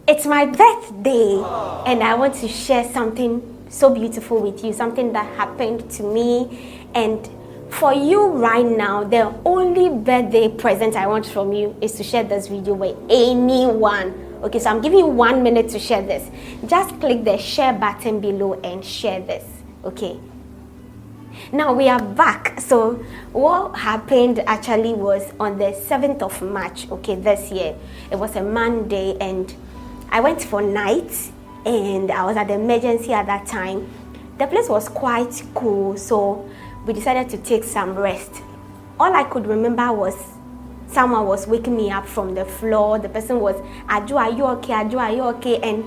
It's my birthday, and I want to share something so beautiful with you, something that happened to me. And for you right now, the only birthday present I want from you is to share this video with anyone. Okay, so I'm giving you 1 minute to share this. Just click the share button below and share this. Okay, now we are back. So what happened actually was on the 7th of March, okay, this year. It was a Monday, and I went for night, and I was at the emergency at that time. The place was quite cool, so we decided to take some rest. All I could remember was someone was waking me up from the floor. The person was, Adzo, are you okay? Adzo, are you okay? And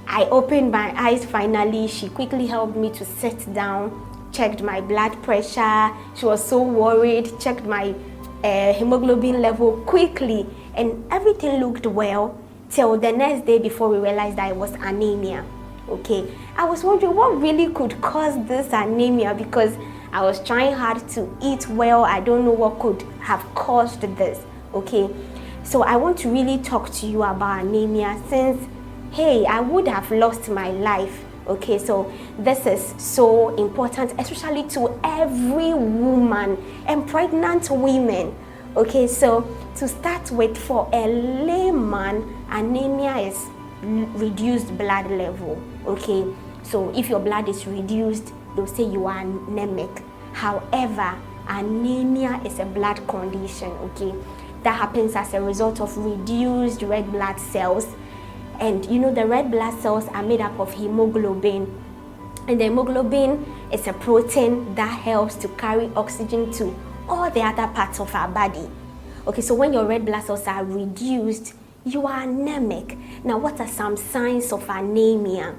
I opened my eyes finally. She quickly helped me to sit down, checked my blood pressure. She was so worried, checked my hemoglobin level quickly, and everything looked well till the next day before we realized that it was anemia. Okay, I was wondering what really could cause this anemia, because I was trying hard to eat well. I don't know what could have caused this. Okay, so I want to really talk to you about anemia, since hey, I would have lost my life. Okay, so this is so important, especially to every woman and pregnant women. Okay, so to start with, for a layman, anemia is reduced blood level. Okay, so if your blood is reduced, they'll say you are anemic. However, anemia is a blood condition, okay, that happens as a result of reduced red blood cells. And you know, the red blood cells are made up of hemoglobin, and the hemoglobin is a protein that helps to carry oxygen to all the other parts of our body. Okay, so when your red blood cells are reduced, you are anemic. Now, what are some signs of anemia?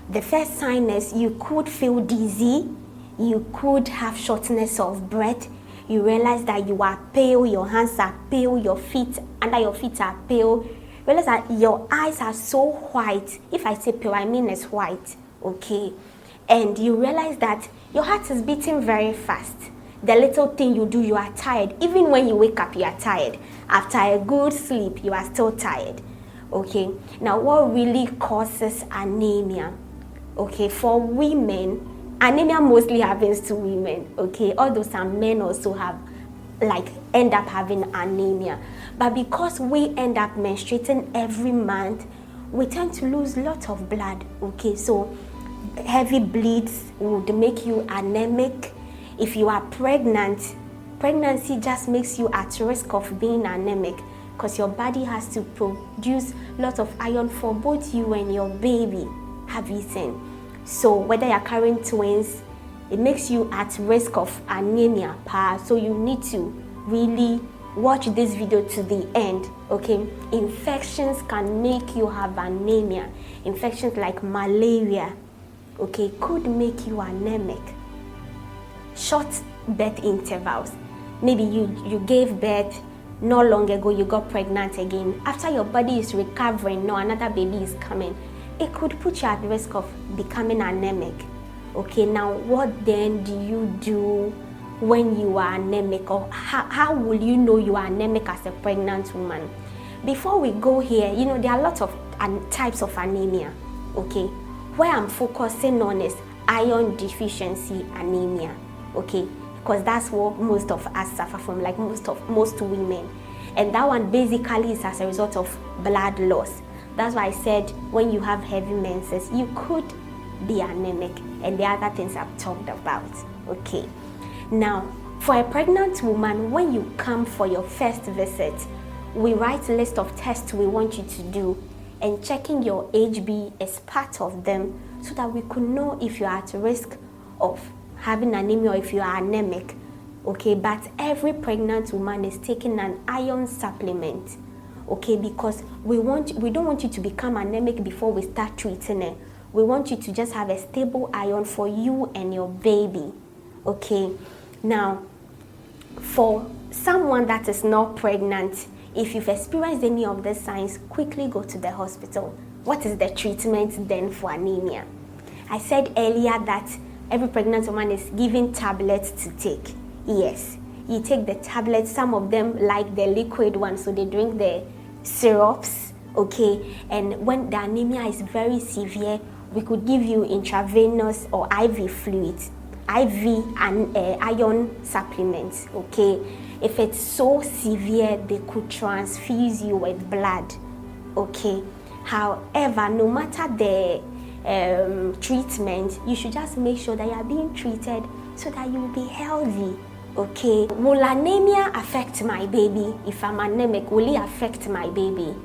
The first sign is you could feel dizzy, you could have shortness of breath, you realize that you are pale, your hands are pale, your feet, under your feet are pale, realize that your eyes are so white. If I say pale, I mean it's white, okay? And you realize that your heart is beating very fast. The little thing you do, you are tired. Even when you wake up, you are tired. After a good sleep, you are still tired, okay? Now, what really causes anemia? Okay, for women, anemia mostly happens to women, okay? Although some men also have, end up having anemia. But because we end up menstruating every month, we tend to lose lots of blood, okay? So heavy bleeds would make you anemic. If you are pregnant, pregnancy just makes you at risk of being anemic, because your body has to produce lots of iron for both you and your baby. Have you seen? So whether you're carrying twins, it makes you at risk of anemia. So you need to really watch this video to the end, okay? Infections can make you have anemia. Infections like malaria, okay, could make you anemic. Short birth intervals. Maybe you gave birth not long ago, you got pregnant again. After your body is recovering, no, another baby is coming. It could put you at risk of becoming anemic. Okay, now what then do you do when you are anemic, or how will you know you are anemic as a pregnant woman? Before we go here, you know, there are lots of types of anemia, okay? Where I'm focusing on is iron deficiency anemia, okay? Because that's what most of us suffer from, like most women. And that one basically is as a result of blood loss. That's why I said when you have heavy menses, you could be anemic, and the other things I've talked about, okay? Now, for a pregnant woman, when you come for your first visit, we write a list of tests we want you to do, and checking your HB is part of them, so that we could know if you are at risk of having anemia or if you are anemic, okay? But every pregnant woman is taking an iron supplement, okay? Because we don't want you to become anemic before we start treating it. We want you to just have a stable iron for you and your baby, okay? Now, for someone that is not pregnant, if you've experienced any of these signs, quickly go to the hospital. What is the treatment then for anemia? I said earlier that every pregnant woman is given tablets to take. Yes, you take the tablets. Some of them like the liquid ones, so they drink the syrups, okay? And when the anemia is very severe, we could give you intravenous or IV fluids, IV and iron supplements, okay? If it's so severe, they could transfuse you with blood, okay? However, no matter the treatment, you should just make sure that you are being treated so that you will be healthy, okay? Will anemia affect my baby? If I'm anemic, will it affect my baby?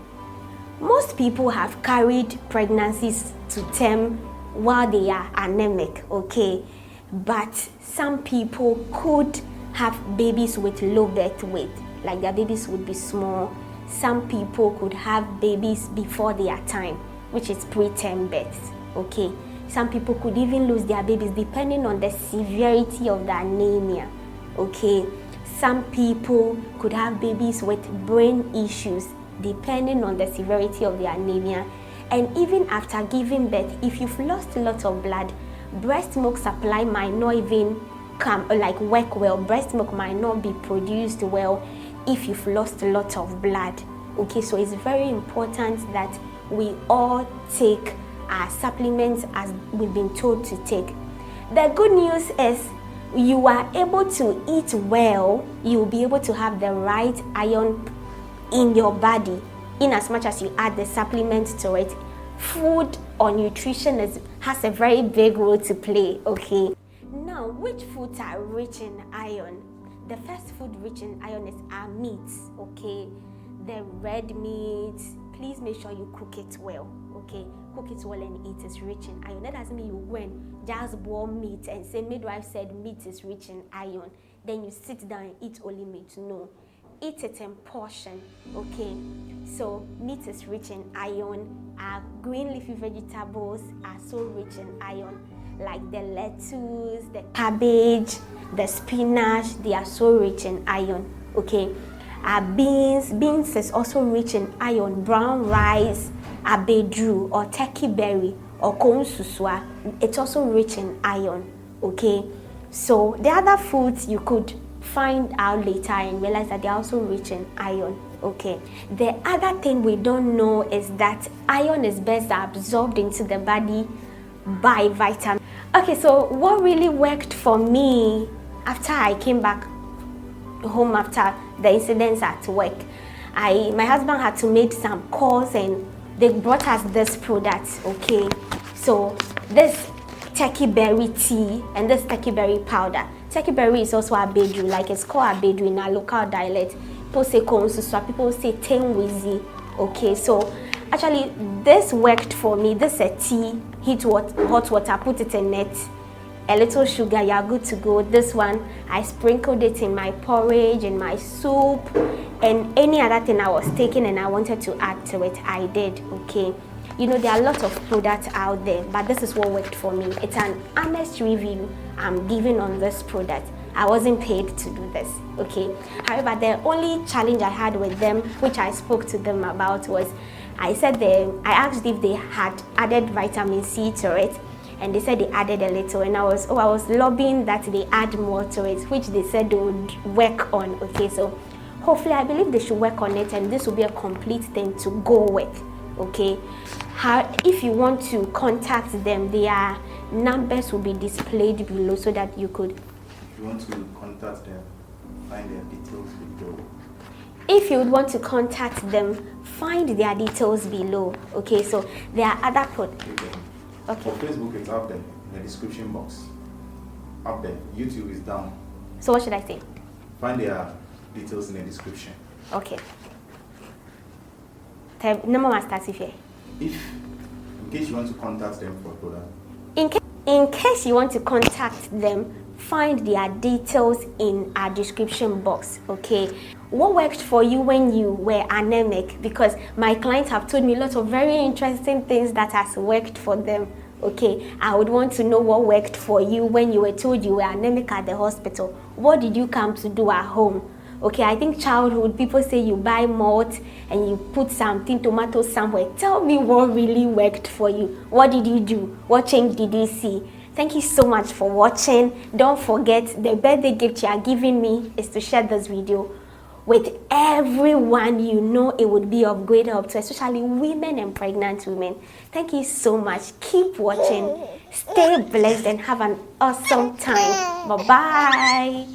Most people have carried pregnancies to term while they are anemic, okay? But some people could have babies with low birth weight, like their babies would be small. Some people could have babies before their time, which is preterm birth, okay? Some people could even lose their babies depending on the severity of the anemia, okay? Some people could have babies with brain issues depending on the severity of the anemia. And even after giving birth, if you've lost a lot of blood, breast milk supply might not even work well. Breast milk might not be produced well if you've lost a lot of blood, okay? So it's very important that we all take our supplements as we've been told to take. The good news is you are able to eat well. You'll be able to have the right iron in your body in as much as you add the supplement to it. Food or nutrition has a very big role to play, okay? Now, which foods are rich in iron? The first food rich in iron is our meats, okay? The red meat, please make sure you cook it well, okay? Cook it well and eat is rich in iron. That doesn't mean you go and just boil meat and say midwife said meat is rich in iron. Then you sit down and eat only meat. No. Eat it in portion, okay? So meat is rich in iron. Our green leafy vegetables are so rich in iron, like the lettuce, the cabbage, the spinach. They are so rich in iron, okay? Our beans is also rich in iron. Brown rice, abedru or techie berry or konsusua, it's also rich in iron, okay? So the other foods you could find out later and realize that they're also rich in iron, okay? The other thing we don't know is that iron is best absorbed into the body by vitamin. Okay, so what really worked for me after I came back home after the incidents at work, my husband had to make some calls and they brought us this product, okay? So this Techie Berry Tea and this Techie Berry powder. Techie Berry is also abedru, like it's called abedru in our local dialect. People say konsusua, people say tenwizi, okay? So actually this worked for me. This is a tea, hot water, put it in it, a little sugar, you're good to go. This one, I sprinkled it in my porridge, in my soup, and any other thing I was taking and I wanted to add to it, I did, okay? You know, there are a lot of products out there, but this is what worked for me. It's an honest review I'm giving on this product. I wasn't paid to do this, okay? However, the only challenge I had with them, which I spoke to them about, was I asked if they had added vitamin C to it, and they said they added a little, and I was lobbying that they add more to it, which they said they would work on, okay? So hopefully I believe they should work on it, and this will be a complete thing to go with, okay? If you want to contact them, their numbers will be displayed below so that you could. If you want to contact them, find their details below. If you would want to contact them, find their details below, okay? So there are other okay. For Facebook, it's up there in the description box. Up there. YouTube is down. So what should I say? Find their details in the description. Okay. Number one starts with here. In case you want to contact them for a product. In case you want to contact them, find their details in our description box, okay? What worked for you when you were anemic? Because my clients have told me lots of very interesting things that has worked for them, okay? I would want to know what worked for you when you were told you were anemic at the hospital. What did you come to do at home? Okay, I think childhood, people say you buy malt and you put something, tomato somewhere. Tell me what really worked for you. What did you do? What change did you see? Thank you so much for watching. Don't forget, the birthday gift you are giving me is to share this video with everyone you know it would be of great help to, especially women and pregnant women. Thank you so much. Keep watching. Stay blessed and have an awesome time. Bye-bye.